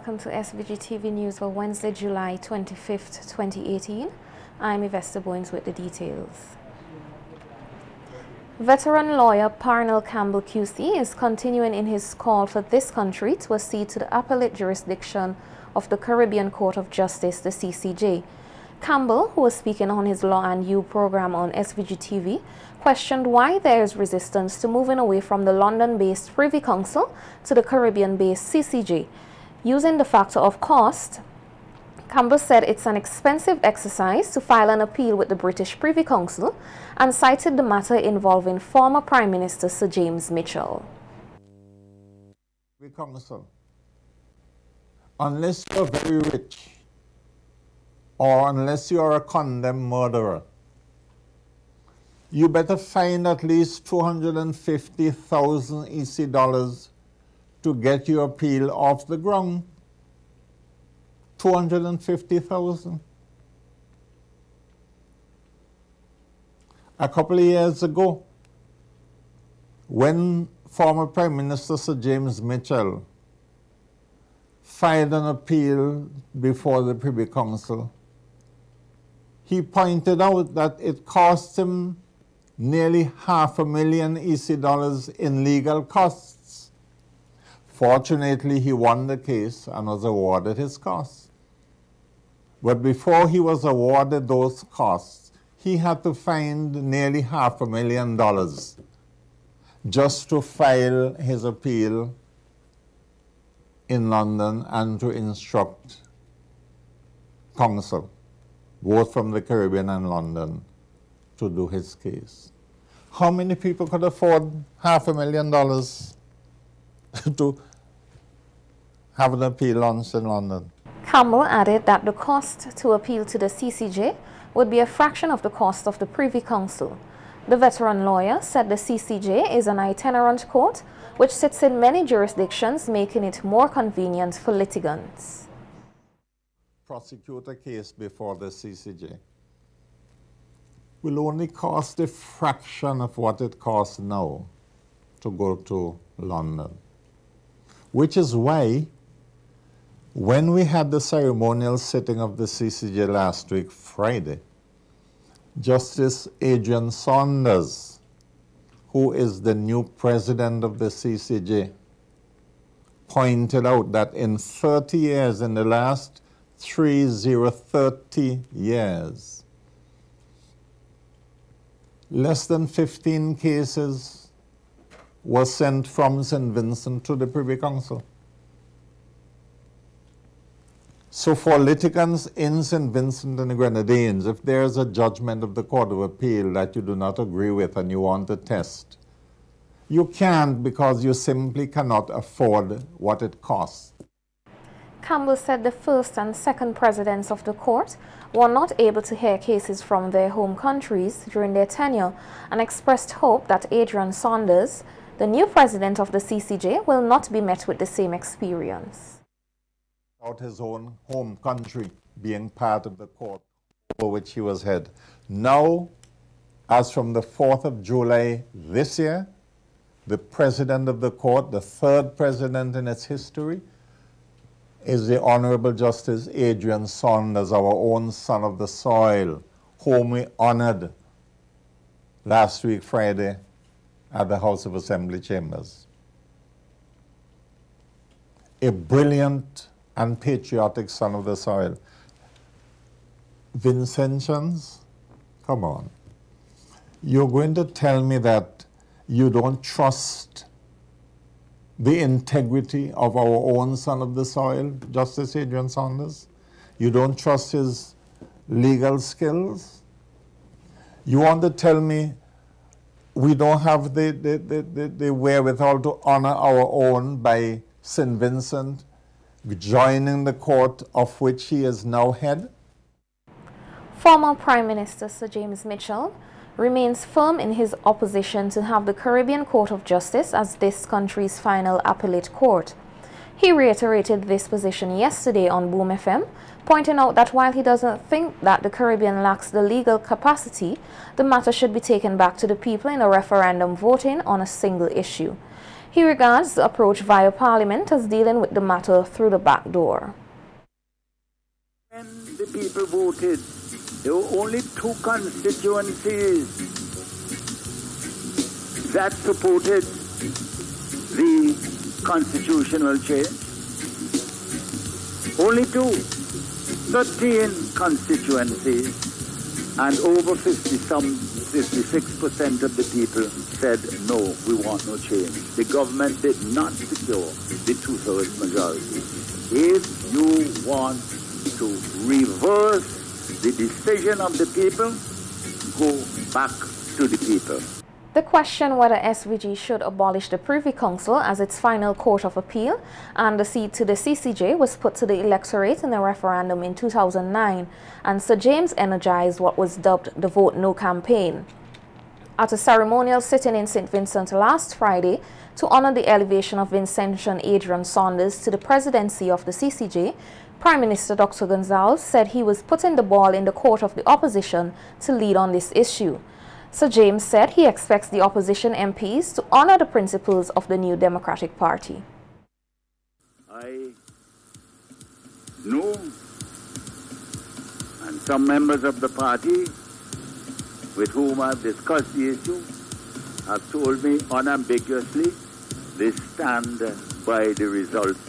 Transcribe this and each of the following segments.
welcome to SVG-TV News for Wednesday, July 25th, 2018. I'm Yvesta Boynes with the details. Veteran lawyer Parnell Campbell QC is continuing in his call for this country to accede to the appellate jurisdiction of the Caribbean Court of Justice, the CCJ. Campbell, who was speaking on his Law and You program on SVG-TV, questioned why there is resistance to moving away from the London-based Privy Council to the Caribbean-based CCJ. Using the factor of cost, Campbell said it's an expensive exercise to file an appeal with the British Privy Council and cited the matter involving former Prime Minister Sir James Mitchell. Privy Council, unless you're very rich or unless you're a condemned murderer, you better find at least 250,000 EC dollars to get your appeal off the ground. 250,000. A couple of years ago, when former Prime Minister Sir James Mitchell filed an appeal before the Privy Council, he pointed out that it cost him nearly $500,000 EC dollars in legal costs. Fortunately, he won the case and was awarded his costs. But before he was awarded those costs, he had to find nearly $500,000 just to file his appeal in London and to instruct counsel, both from the Caribbean and London, to do his case. How many people could afford $500,000 to have an appeal launched in London? Campbell added that the cost to appeal to the CCJ would be a fraction of the cost of the Privy Council. The veteran lawyer said the CCJ is an itinerant court which sits in many jurisdictions, making it more convenient for litigants. Prosecute a case before the CCJ will only cost a fraction of what it costs now to go to London. Which is why, when we had the ceremonial sitting of the CCJ last week, Friday, Justice Adrian Saunders, who is the new president of the CCJ, pointed out that in 30 years, in the last 30 years, less than 15 cases were sent from St. Vincent to the Privy Council. So for litigants in St. Vincent and the Grenadines, if there is a judgment of the Court of Appeal that you do not agree with and you want to test, you can't, because you simply cannot afford what it costs. Campbell said the first and second presidents of the court were not able to hear cases from their home countries during their tenure and expressed hope that Adrian Saunders, the new president of the CCJ, will not be met with the same experience. Out his own home country being part of the court over which he was head. Now, as from the 4th of July this year, the president of the court, the third president in its history, is the Honorable Justice Adrian Saunders, our own son of the soil, whom we honored last week, Friday, at the House of Assembly chambers. A brilliant and patriotic son of the soil. Vincentians, come on. You're going to tell me that you don't trust the integrity of our own son of the soil, Justice Adrian Saunders? You don't trust his legal skills? You want to tell me we don't have the wherewithal to honor our own by St. Vincent joining the court of which he is now head? Former Prime Minister Sir James Mitchell remains firm in his opposition to have the Caribbean Court of Justice as this country's final appellate court. He reiterated this position yesterday on Boom FM, pointing out that while he doesn't think that the Caribbean lacks the legal capacity, the matter should be taken back to the people in a referendum voting on a single issue. He regards the approach via Parliament as dealing with the matter through the back door. When the people voted, there were only 2 constituencies that supported the constitutional change. Only 2. 13 constituencies, and over 56% of the people said no, we want no change. The government did not secure the 2/3 majority. If you want to reverse the decision of the people, go back to the people. The question whether SVG should abolish the Privy Council as its final court of appeal and the seat to the CCJ was put to the electorate in a referendum in 2009, and Sir James energized what was dubbed the Vote No campaign. At a ceremonial sitting in St. Vincent last Friday to honor the elevation of Vincentian Adrian Saunders to the presidency of the CCJ, Prime Minister Dr. Gonzalez said he was putting the ball in the court of the opposition to lead on this issue. Sir James said he expects the opposition MPs to honor the principles of the New Democratic Party. I know, and some members of the party with whom I've discussed the issue have told me unambiguously they stand by the results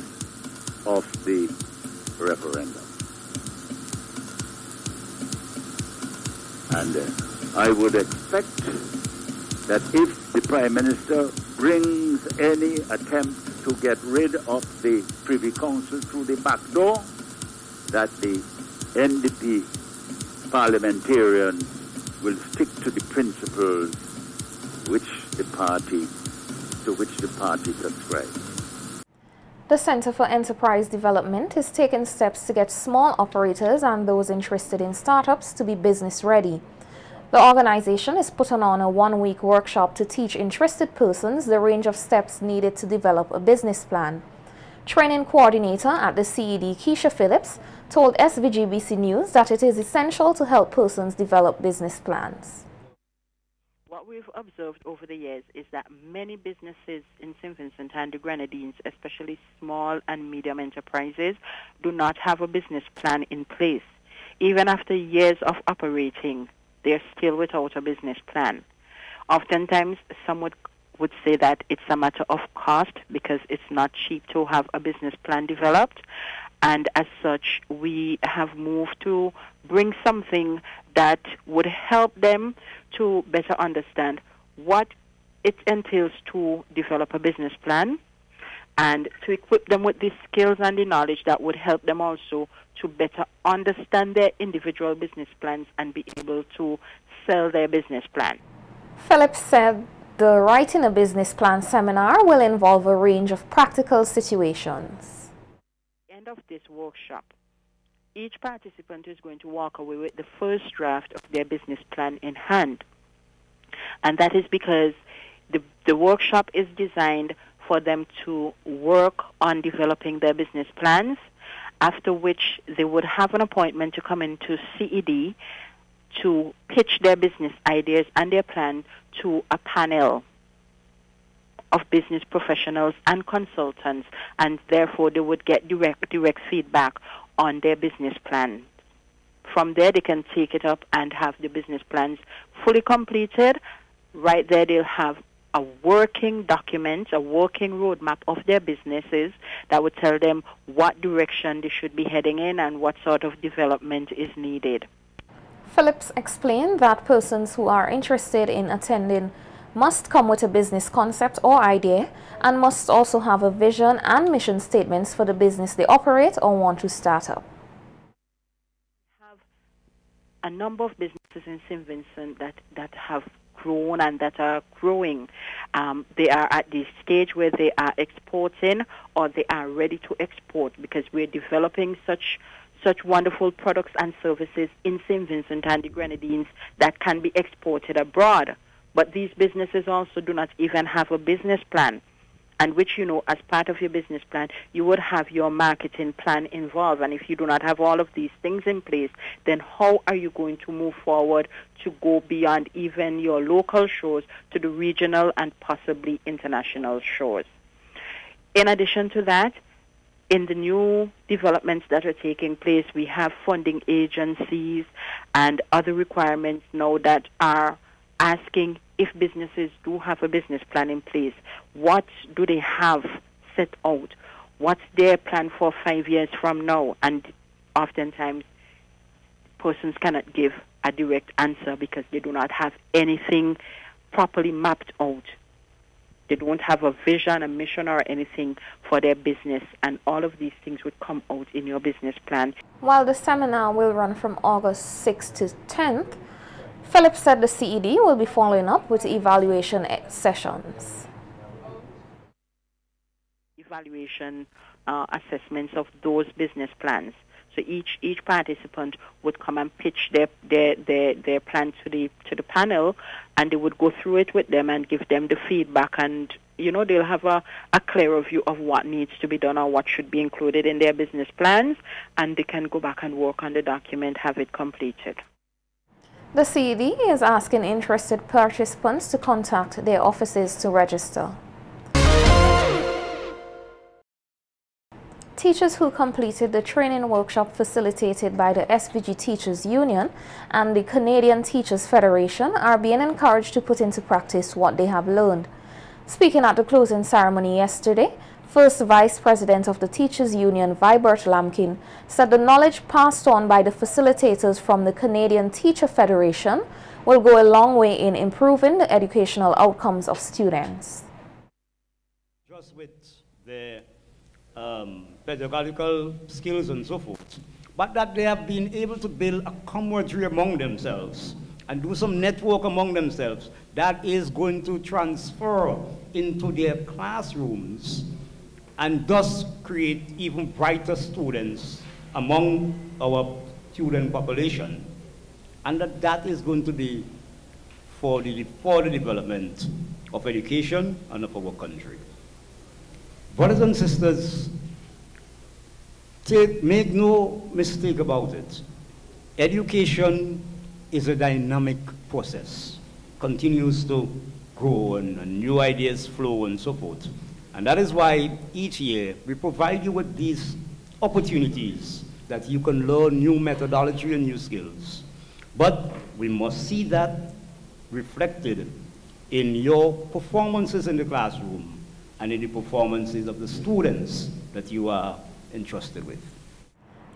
of the referendum. And I would expect that if the Prime Minister brings any attempt to get rid of the Privy Council through the back door, that the NDP parliamentarians will stick to the principles to which the party subscribes. The Center for Enterprise Development is taking steps to get small operators and those interested in startups to be business ready. The organization is putting on a 1-week workshop to teach interested persons the range of steps needed to develop a business plan. Training coordinator at the CED, Keisha Phillips, told SVGBC News that it is essential to help persons develop business plans. What we've observed over the years is that many businesses in St. Vincent and the Grenadines, especially small and medium enterprises, do not have a business plan in place. Even after years of operating, they're still without a business plan. Oftentimes, some would say that it's a matter of cost because it's not cheap to have a business plan developed. And as such, we have moved to bring something that would help them to better understand what it entails to develop a business plan and to equip them with the skills and the knowledge that would help them also to better understand their individual business plans and be able to sell their business plan. Phillips said the Writing a Business Plan seminar will involve a range of practical situations. At the end of this workshop, each participant is going to walk away with the first draft of their business plan in hand. And that is because the workshop is designed for them to work on developing their business plans, after which they would have an appointment to come into CED to pitch their business ideas and their plan to a panel of business professionals and consultants, and therefore they would get direct feedback on their business plan. From there, they can take it up and have the business plans fully completed. Right there, they'll have a working document, a working roadmap of their businesses that would tell them what direction they should be heading in and what sort of development is needed. Phillips explained that persons who are interested in attending must come with a business concept or idea and must also have a vision and mission statements for the business they operate or want to start up. We have a number of businesses in St. Vincent that have grown and that are growing. They are at the stage where they are exporting or they are ready to export because we're developing such wonderful products and services in St. Vincent and the Grenadines that can be exported abroad. But these businesses also do not even have a business plan, and which, as part of your business plan, you would have your marketing plan involved. And if you do not have all of these things in place, then how are you going to move forward to go beyond even your local shows to the regional and possibly international shows? In addition to that, in the new developments that are taking place, we have funding agencies and other requirements now that are asking if businesses do have a business plan in place, what do they have set out? What's their plan for 5 years from now? And oftentimes, persons cannot give a direct answer because they do not have anything properly mapped out. They don't have a vision, a mission, or anything for their business, and all of these things would come out in your business plan. While the seminar will run from August 6th to 10th, Philip said the CED will be following up with evaluation sessions. Evaluation assessments of those business plans. So each participant would come and pitch their plan to the panel, and they would go through it with them and give them the feedback, and they'll have a clearer view of what needs to be done or what should be included in their business plans, and they can go back and work on the document, have it completed. The CED is asking interested participants to contact their offices to register. Teachers who completed the training workshop facilitated by the SVG Teachers Union and the Canadian Teachers Federation are being encouraged to put into practice what they have learned. Speaking at the closing ceremony yesterday, First Vice President of the Teachers Union, Vibert Lamkin, said the knowledge passed on by the facilitators from the Canadian Teacher Federation will go a long way in improving the educational outcomes of students. Just with the pedagogical skills and so forth, but that they have been able to build a camaraderie among themselves and do some network among themselves that is going to transfer into their classrooms and thus create even brighter students among our student population, and that is going to be for the development of education and of our country. Brothers and sisters, make no mistake about it. Education is a dynamic process, continues to grow and new ideas flow and so forth. And that is why each year we provide you with these opportunities that you can learn new methodology and new skills. But we must see that reflected in your performances in the classroom and in the performances of the students that you are entrusted with.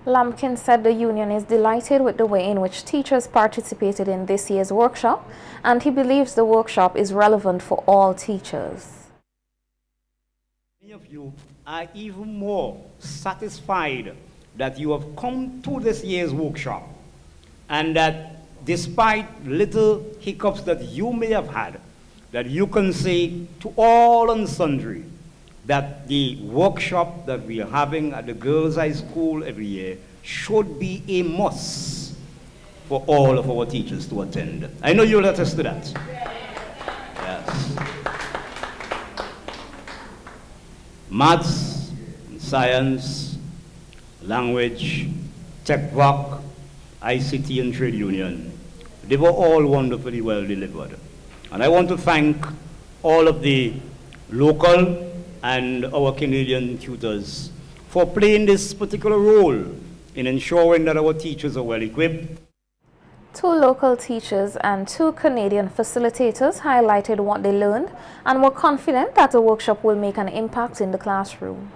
Lampkin said the union is delighted with the way in which teachers participated in this year's workshop, and he believes the workshop is relevant for all teachers. Many of you are even more satisfied that you have come to this year's workshop, and that despite little hiccups that you may have had, that you can say to all and sundry that the workshop that we are having at the Girls' High School every year should be a must for all of our teachers to attend. I know you'll attest to that. Yes. Maths, science, language, tech work, ICT and trade union, they were all wonderfully well delivered. And I want to thank all of the local and our Canadian tutors for playing this particular role in ensuring that our teachers are well equipped. 2 local teachers and 2 Canadian facilitators highlighted what they learned and were confident that the workshop will make an impact in the classroom.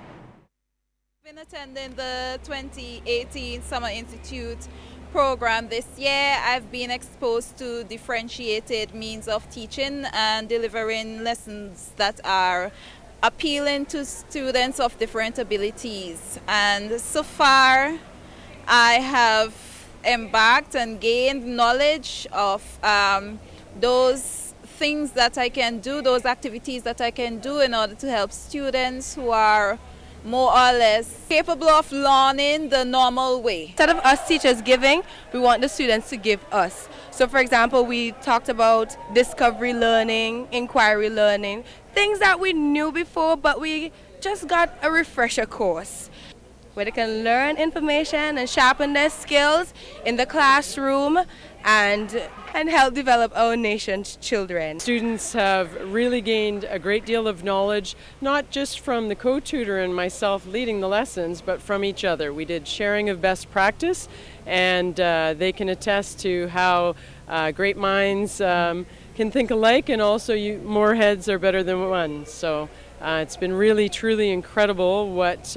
I've been attending the 2018 Summer Institute program this year. I've been exposed to differentiated means of teaching and delivering lessons that are appealing to students of different abilities. And so far, I have embarked and gained knowledge of those things that I can do, those activities that I can do in order to help students who are more or less capable of learning the normal way. Instead of us teachers giving, we want the students to give us. So for example, we talked about discovery learning, inquiry learning, things that we knew before, but we just got a refresher course where they can learn information and sharpen their skills in the classroom and help develop our nation's children. Students have really gained a great deal of knowledge, not just from the co-tutor and myself leading the lessons, but from each other. We did sharing of best practice, and they can attest to how great minds can think alike, and also more heads are better than one. So it's been really, truly incredible what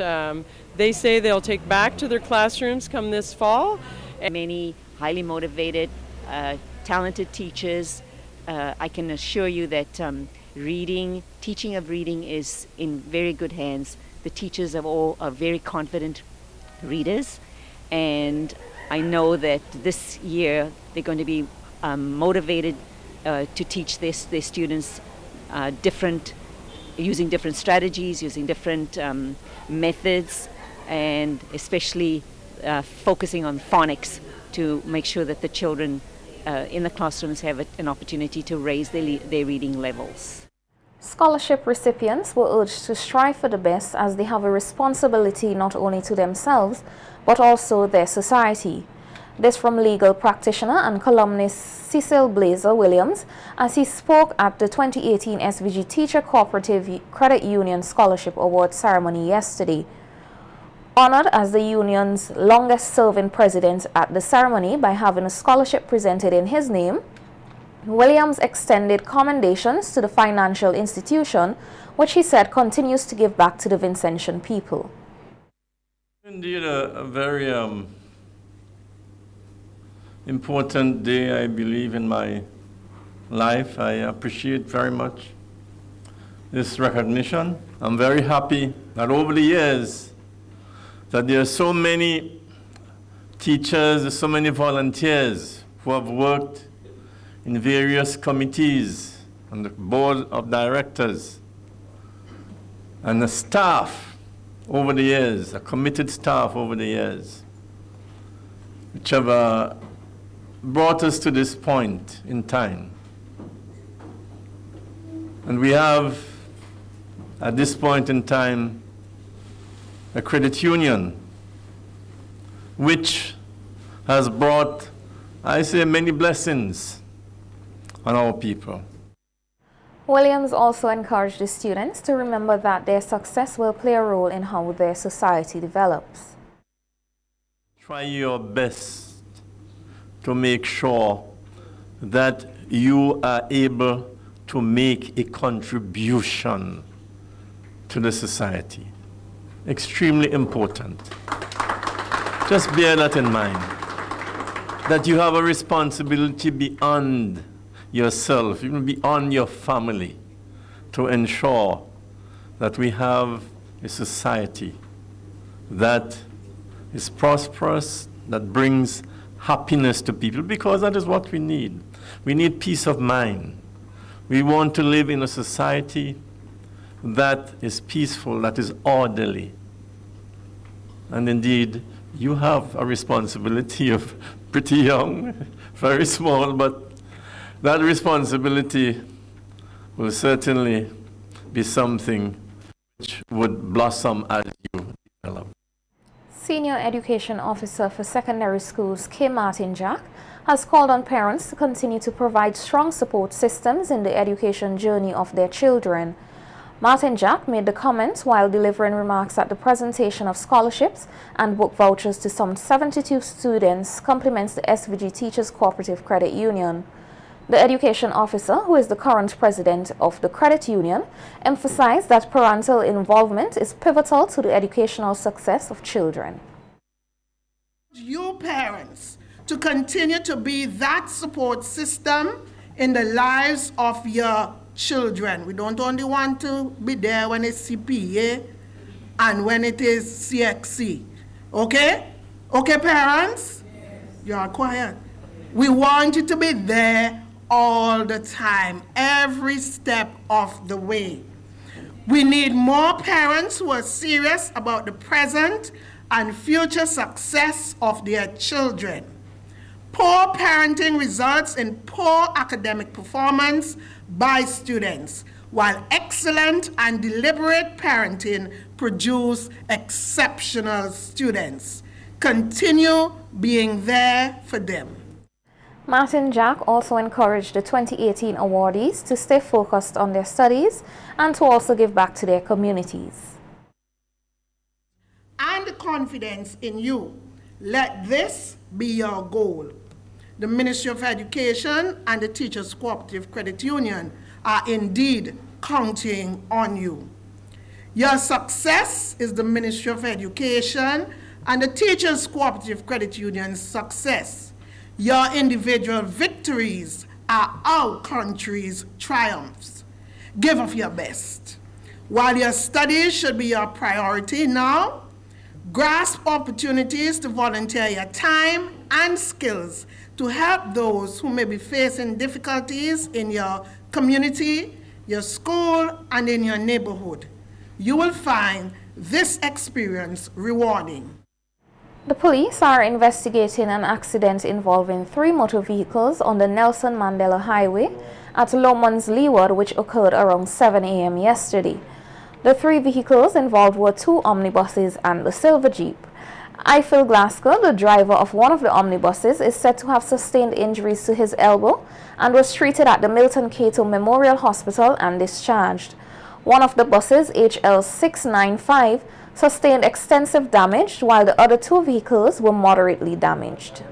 they say they'll take back to their classrooms come this fall. Many highly motivated, talented teachers. I can assure you that teaching of reading is in very good hands. The teachers are very confident readers, and I know that this year they're going to be motivated to teach their students using different strategies, using different methods, and especially focusing on phonics to make sure that the children in the classrooms have an opportunity to raise their reading levels. Scholarship recipients were urged to strive for the best, as they have a responsibility not only to themselves but also their society. This from legal practitioner and columnist Cecil Blazer Williams as he spoke at the 2018 SVG Teacher Cooperative Credit Union Scholarship Award ceremony yesterday. Honored as the union's longest-serving president at the ceremony by having a scholarship presented in his name, Williams extended commendations to the financial institution, which he said continues to give back to the Vincentian people. Indeed, a very important day, I believe, in my life. I appreciate very much this recognition. I'm very happy that over the years that there are so many teachers, so many volunteers who have worked in various committees and the board of directors and the staff over the years, a committed staff over the years, which have brought us to this point in time. And we have, at this point in time, a credit union which has brought, I say, many blessings on our people. Williams also encouraged the students to remember that their success will play a role in how their society develops. Try your best to make sure that you are able to make a contribution to the society. Extremely important. Just bear that in mind, that you have a responsibility beyond yourself, even beyond your family, to ensure that we have a society that is prosperous, that brings happiness to people, because that is what we need. We need peace of mind. We want to live in a society that is peaceful, that is orderly. And indeed, you have a responsibility of pretty young, very small, but that responsibility will certainly be something which would blossom as you develop. Senior Education Officer for Secondary Schools, K. Martin Jack, has called on parents to continue to provide strong support systems in the education journey of their children. Martin Jack made the comments while delivering remarks at the presentation of scholarships and book vouchers to some 72 students, compliments the SVG Teachers Cooperative Credit Union. The education officer, who is the current president of the credit union, emphasized that parental involvement is pivotal to the educational success of children. You parents to continue to be that support system in the lives of your children. We don't only want to be there when it's CPA and when it is CXC. Okay? Okay, parents? You are quiet. We want you to be there all the time, every step of the way. We need more parents who are serious about the present and future success of their children. Poor parenting results in poor academic performance by students, while excellent and deliberate parenting produce exceptional students. Continue being there for them. Martin Jack also encouraged the 2018 awardees to stay focused on their studies and to also give back to their communities. And confidence in you. Let this be your goal. The Ministry of Education and the Teachers Cooperative Credit Union are indeed counting on you. Your success is the Ministry of Education and the Teachers Cooperative Credit Union's success. Your individual victories are our country's triumphs. Give of your best. While your studies should be your priority now, grasp opportunities to volunteer your time and skills to help those who may be facing difficulties in your community, your school, and in your neighborhood. You will find this experience rewarding. The police are investigating an accident involving 3 motor vehicles on the Nelson Mandela Highway at Lomond's Leeward, which occurred around 7 a.m. yesterday. The 3 vehicles involved were 2 omnibuses and the silver Jeep. Eiffel Glasgow, the driver of one of the omnibuses, is said to have sustained injuries to his elbow and was treated at the Milton Cato Memorial Hospital and discharged. One of the buses, HL695, sustained extensive damage, while the other 2 vehicles were moderately damaged.